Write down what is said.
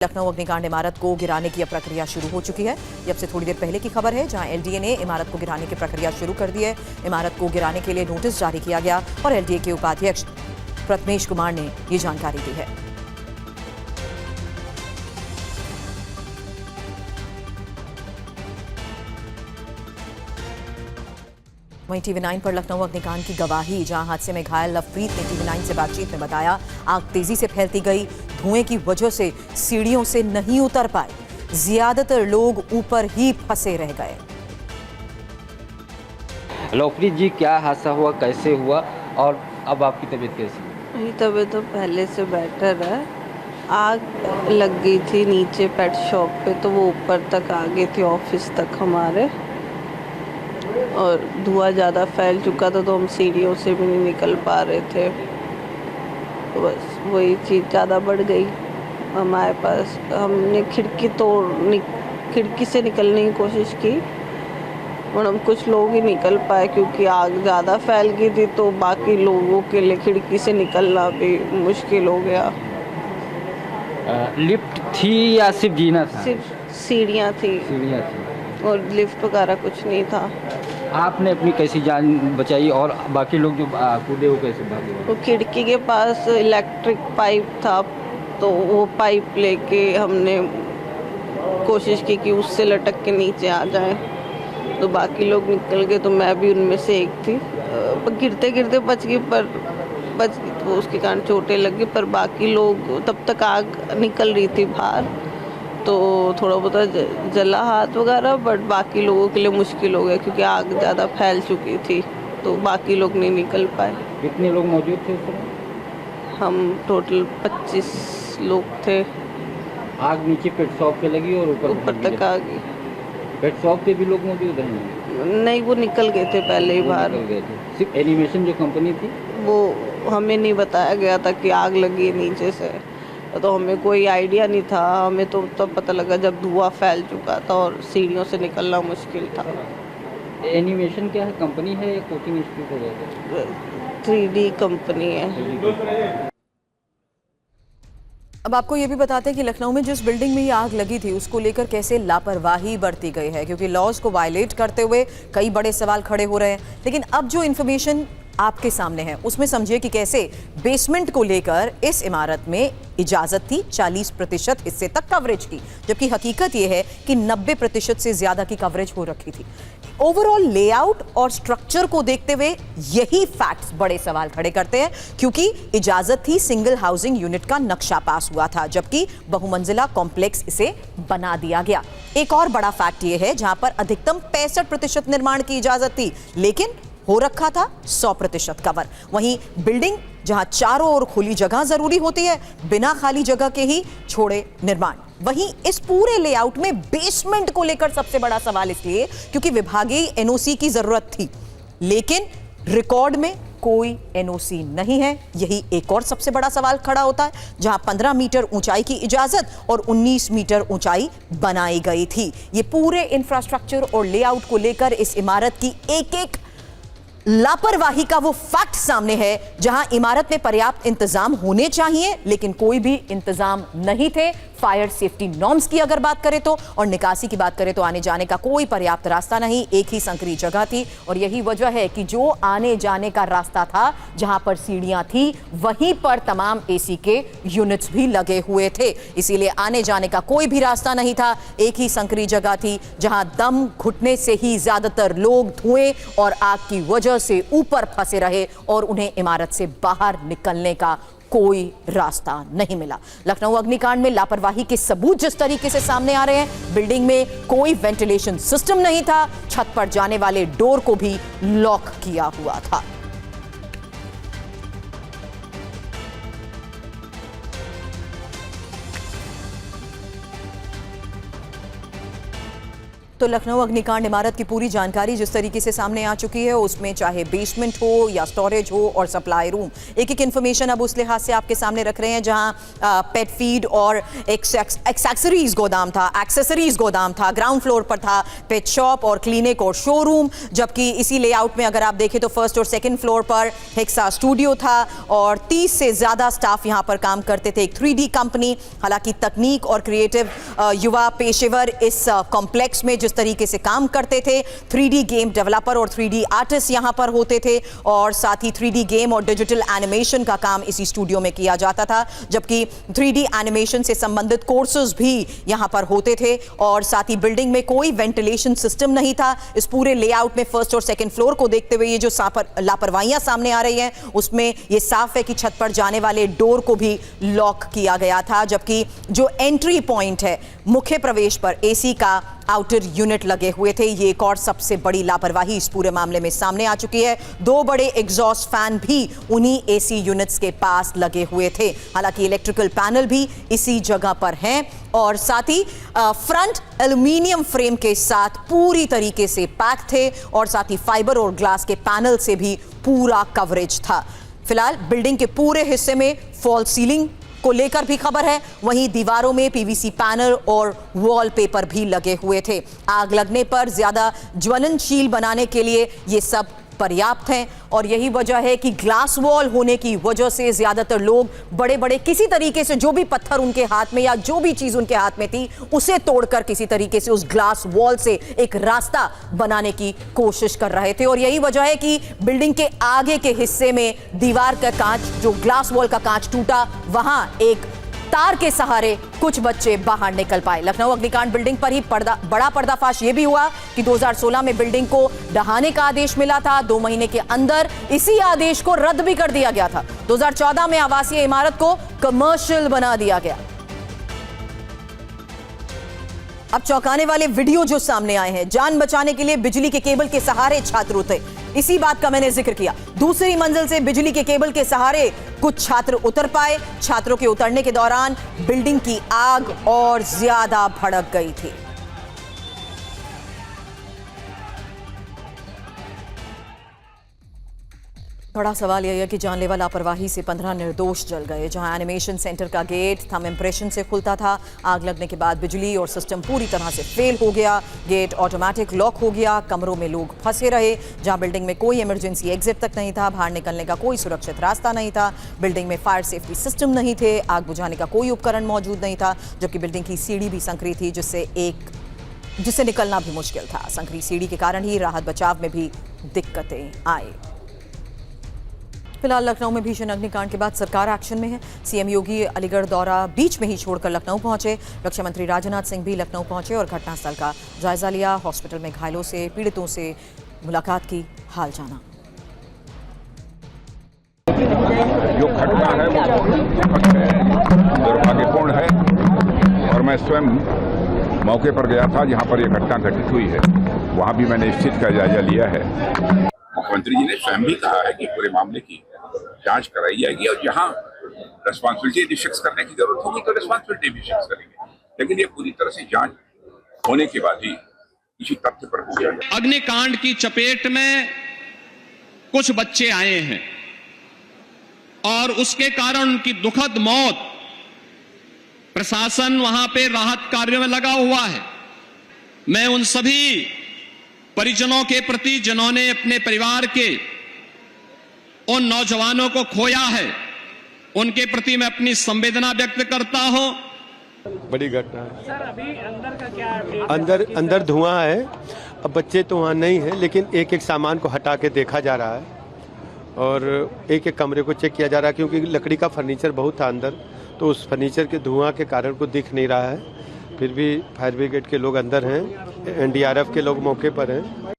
लखनऊ अग्निकांड इमारत को गिराने की अब प्रक्रिया शुरू हो चुकी है। ये अब से थोड़ी देर पहले की खबर है, जहां एलडीए ने इमारत को गिराने की प्रक्रिया शुरू कर दी है। इमारत को गिराने के लिए नोटिस जारी किया गया और एलडीए के उपाध्यक्ष प्रथमेश कुमार ने ये जानकारी दी है। वहीं टीवी9 पर लखनऊ अग्निकांड की गवाही, जहां हादसे में घायल लवप्रीत ने टीवी9 से बातचीत में बताया, आग तेजी से फैलती गई, धुएं की वजह से सीढ़ियों से नहीं उतर पाए, ज्यादातर लोग ऊपर ही फंसे रह गए। लवप्रीत जी, क्या हादसा हुआ, कैसे हुआ और अब आपकी तबीयत कैसी है? मेरी तबीयत तो पहले से बेटर है। आग लग गई थी नीचे पेट शॉप पे, तो वो ऊपर तक आ गई थी, ऑफिस तक हमारे, और धुआं ज़्यादा फैल चुका था, तो हम सीढ़ियों से भी नहीं निकल पा रहे थे। तो बस वही चीज़ ज़्यादा बढ़ गई हमारे पास। हमने खिड़की से निकलने की कोशिश की, और हम कुछ लोग ही निकल पाए, क्योंकि आग ज़्यादा फैल गई थी, तो बाकी लोगों के लिए खिड़की से निकलना भी मुश्किल हो गया। लिफ्ट थी या सिर्फ जीना था? सिर्फ सीढ़ियाँ थी और लिफ्ट वगैरह कुछ नहीं था। आपने अपनी कैसी जान बचाई और बाकी लोग जो कूदे वो कैसे भागे? वो खिड़की के पास इलेक्ट्रिक पाइप था, तो वो पाइप लेके हमने कोशिश की कि उससे लटक के नीचे आ जाए, तो बाकी लोग निकल गए, तो मैं भी उनमें से एक थी। गिरते गिरते बच गई, तो उसके कारण चोटें लगी, पर बाकी लोग, तब तक आग निकल रही थी बाहर, तो थोड़ा बहुत जला हाथ वगैरह, बट बाकी लोगों के लिए मुश्किल हो गया, क्योंकि आग ज़्यादा फैल चुकी थी, तो बाकी लोग नहीं निकल पाए। कितने लोग मौजूद थे उस समय? हम टोटल 25 लोग थे। आग नीचे पेट शॉप पे लगी और ऊपर तक आ गई। पेट शॉप पे भी लोग मौजूद हैं? नहीं, वो निकल गए थे पहले ही बाहर। निकल गए थे। सिर्फ एनिमेशन जो कंपनी थी, वो हमें नहीं बताया गया था कि आग लगी है नीचे से, तो हमें कोई आइडिया नहीं था। हमें तो तब पता लगा जब धुआं फैल चुका था और सीढ़ियों से निकलना मुश्किल था। एनिमेशन क्या है, कंपनी है या कोचिंग इंस्टीट्यूट हो? 3D कंपनी है। अब आपको ये भी बताते हैं कि लखनऊ में जिस बिल्डिंग में ये आग लगी थी, उसको लेकर कैसे लापरवाही बरती गई है, क्योंकि लॉज को वायलेट करते हुए कई बड़े सवाल खड़े हो रहे हैं। लेकिन अब जो इन्फॉर्मेशन आपके सामने है, उसमें समझिए कि कैसे बेसमेंट को लेकर इस इमारत में इजाजत थी 40% हिस्से तक कवरेज की, जबकि हकीकत यह है कि 90% से ज्यादा की कवरेज हो रखी थी। ओवरऑल लेआउट और स्ट्रक्चर को देखते हुए यही फैक्ट्स बड़े सवाल खड़े करते हैं, क्योंकि इजाजत थी, सिंगल हाउसिंग यूनिट का नक्शा पास हुआ था, जबकि बहुमंजिला कॉम्प्लेक्स इसे बना दिया गया। एक और बड़ा फैक्ट यह है, जहां पर अधिकतम 65% निर्माण की इजाजत थी, लेकिन हो रखा था 100% कवर। वहीं बिल्डिंग, जहां चारों ओर खुली जगह जरूरी होती है, बिना खाली जगह के ही छोड़े निर्माण। वहीं इस पूरे लेआउट में बेसमेंट को लेकर सबसे बड़ा सवाल इसलिए क्योंकि विभागीय एनओसी की जरूरत थी, लेकिन रिकॉर्ड में कोई एनओसी नहीं है। यही एक और सबसे बड़ा सवाल खड़ा होता है, जहां 15 मीटर ऊंचाई की इजाजत और 19 मीटर ऊंचाई बनाई गई थी। ये पूरे इंफ्रास्ट्रक्चर और लेआउट को लेकर इस इमारत की एक एक लापरवाही का वो फैक्ट सामने है, जहां इमारत में पर्याप्त इंतजाम होने चाहिए, लेकिन कोई भी इंतजाम नहीं थे। फायर सेफ्टी नॉर्म्स की अगर बात करें तो, और निकासी की बात करें तो आने जाने का कोई पर्याप्त रास्ता नहीं, एक ही संकरी जगह थी। और यही वजह है कि जो आने जाने का रास्ता था, जहां पर सीढ़ियां थी, वहीं पर तमाम एसी के यूनिट्स भी लगे हुए थे, इसीलिए आने जाने का कोई भी रास्ता नहीं था। एक ही संकरी जगह थी, जहां दम घुटने से ही ज्यादातर लोग धुएं और आग की वजह से ऊपर फंसे रहे और उन्हें इमारत से बाहर निकलने का कोई रास्ता नहीं मिला। लखनऊ अग्निकांड में लापरवाही के सबूत जिस तरीके से सामने आ रहे हैं, बिल्डिंग में कोई वेंटिलेशन सिस्टम नहीं था, छत पर जाने वाले डोर को भी लॉक किया हुआ था। तो लखनऊ अग्निकांड इमारत की पूरी जानकारी जिस तरीके से सामने आ चुकी है, उसमें चाहे बेसमेंट हो या स्टोरेज हो और सप्लाई रूम, एक एक इन्फॉर्मेशन अब उस लिहाज से आपके सामने रख रहे हैं। जहां पेट फीड और एक्सेसरीज गोदाम था, ग्राउंड फ्लोर पर था पेट शॉप और क्लिनिक और शोरूम, जबकि इसी लेआउट में अगर आप देखें तो फर्स्ट और सेकंड फ्लोर पर हेक्सा स्टूडियो था और 30 से ज्यादा स्टाफ यहां पर काम करते थे। एक 3D कंपनी, हालांकि तकनीक और क्रिएटिव युवा पेशेवर इस कॉम्प्लेक्स में जिस तरीके से काम करते थे, 3D गेम डेवलपर और 3D आर्टिस्ट यहां पर होते थे और साथ ही 3D गेम और डिजिटल एनिमेशन का काम इसी स्टूडियो में किया जाता था, जबकि 3D एनिमेशन से संबंधित कोर्सेज भी यहां पर होते थे और साथ ही बिल्डिंग में कोई वेंटिलेशन सिस्टम नहीं था। इस पूरे लेआउट में फर्स्ट और सेकंड फ्लोर को देखते हुए ये जो लापरवाहियां सामने आ रही हैं, उसमें ये साफ है कि छत पर जाने वाले डोर को भी लॉक किया गया था, जबकि जो एंट्री पॉइंट है, मुख्य प्रवेश पर एसी का आउटर यूनिट लगे हुए थे। ये एक और सबसे बड़ी लापरवाही इस पूरे मामले में सामने आ चुकी है। 2 बड़े एग्जॉस्ट फैन भी उन्हीं एसी यूनिट्स के पास लगे हुए थे। हालांकि इलेक्ट्रिकल पैनल भी इसी जगह पर हैं और साथ ही फ्रंट एल्यूमिनियम फ्रेम के साथ पूरी तरीके से पैक थे और साथ ही फाइबर और ग्लास के पैनल से भी पूरा कवरेज था। फिलहाल बिल्डिंग के पूरे हिस्से में फॉल सीलिंग को लेकर भी खबर है, वहीं दीवारों में पीवीसी पैनल और वॉलपेपर भी लगे हुए थे। आग लगने पर ज्यादा ज्वलनशील बनाने के लिए ये सब पर्याप्त हैं और यही वजह है कि ग्लास वॉल होने की वजह से ज्यादातर लोग बड़े बड़े किसी तरीके से जो भी पत्थर उनके हाथ में या जो भी चीज उनके हाथ में थी उसे तोड़कर किसी तरीके से उस ग्लास वॉल से एक रास्ता बनाने की कोशिश कर रहे थे और यही वजह है कि बिल्डिंग के आगे के हिस्से में दीवार का कांच, जो ग्लास वॉल का कांच टूटा, वहां एक तार के सहारे कुछ बच्चे बाहर निकल पाए। लखनऊ अग्निकांड बिल्डिंग पर ही बड़ा पर्दाफाश यह भी हुआ कि 2016 में बिल्डिंग को ढहाने का आदेश मिला था। 2 महीने के अंदर इसी आदेश को रद्द भी कर दिया गया था। 2014 में आवासीय इमारत को कमर्शियल बना दिया गया। अब चौंकाने वाले वीडियो जो सामने आए हैं, जान बचाने के लिए बिजली के केबल के सहारे छात्र उतरे। इसी बात का मैंने जिक्र किया। दूसरी मंजिल से बिजली के केबल के सहारे कुछ छात्र उतर पाए। छात्रों के उतरने के दौरान बिल्डिंग की आग और ज्यादा भड़क गई थी। बड़ा सवाल यह है कि जानलेवा लापरवाही से 15 निर्दोष जल गए। जहां एनिमेशन सेंटर का गेट थंब इंप्रेशन से खुलता था, आग लगने के बाद बिजली और सिस्टम पूरी तरह से फेल हो गया। गेट ऑटोमेटिक लॉक हो गया, कमरों में लोग फंसे रहे। जहां बिल्डिंग में कोई इमरजेंसी एग्जिट तक नहीं था, बाहर निकलने का कोई सुरक्षित रास्ता नहीं था। बिल्डिंग में फायर सेफ्टी सिस्टम नहीं थे, आग बुझाने का कोई उपकरण मौजूद नहीं था, जबकि बिल्डिंग की सीढ़ी भी संकरी थी जिससे निकलना भी मुश्किल था। संकरी सीढ़ी के कारण ही राहत बचाव में भी दिक्कतें आई। फिलहाल लखनऊ में भीषण अग्निकांड के बाद सरकार एक्शन में है। सीएम योगी अलीगढ़ दौरा बीच में ही छोड़कर लखनऊ पहुंचे। रक्षा मंत्री राजनाथ सिंह भी लखनऊ पहुंचे और घटनास्थल का जायजा लिया। हॉस्पिटल में घायलों से, पीड़ितों से मुलाकात की, हाल जाना। जो घटना है वो दुर्भाग्यपूर्ण है और मैं स्वयं मौके पर गया था जहां पर यह घटना घटित हुई है। वहां भी मैंने स्थिति का जायजा लिया है। मुख्यमंत्री जी ने स्वयं भी कहा है कि पूरे मामले की जांच कराई जाएगी और जहां रिस्पांसिबिलिटी फिक्स करने की जरूरत होगी तो रिस्पांसिबिलिटी भी फिक्स करेंगे, लेकिन ये पूरी तरह से जांच होने के बाद ही किसी तथ्य पर हो जाएगा। अग्निकांड की चपेट में कुछ बच्चे आए हैं और उसके कारण उनकी दुखद मौत, प्रशासन वहां पे राहत कार्यों में लगा हुआ है। मैं उन सभी परिजनों के प्रति जिन्होंने अपने परिवार के उन नौजवानों को खोया है, उनके प्रति मैं अपनी संवेदना व्यक्त करता हूं। बड़ी घटना है सर। अभी अंदर का क्या अंदर धुआं है। अब बच्चे तो वहाँ नहीं है, लेकिन एक एक सामान को हटा के देखा जा रहा है और एक एक कमरे को चेक किया जा रहा है, क्योंकि लकड़ी का फर्नीचर बहुत था अंदर, तो उस फर्नीचर के धुआं के कारण को दिख नहीं रहा है। फिर भी फायर ब्रिगेड के लोग अंदर हैं, एनडीआरएफ के लोग मौके पर हैं।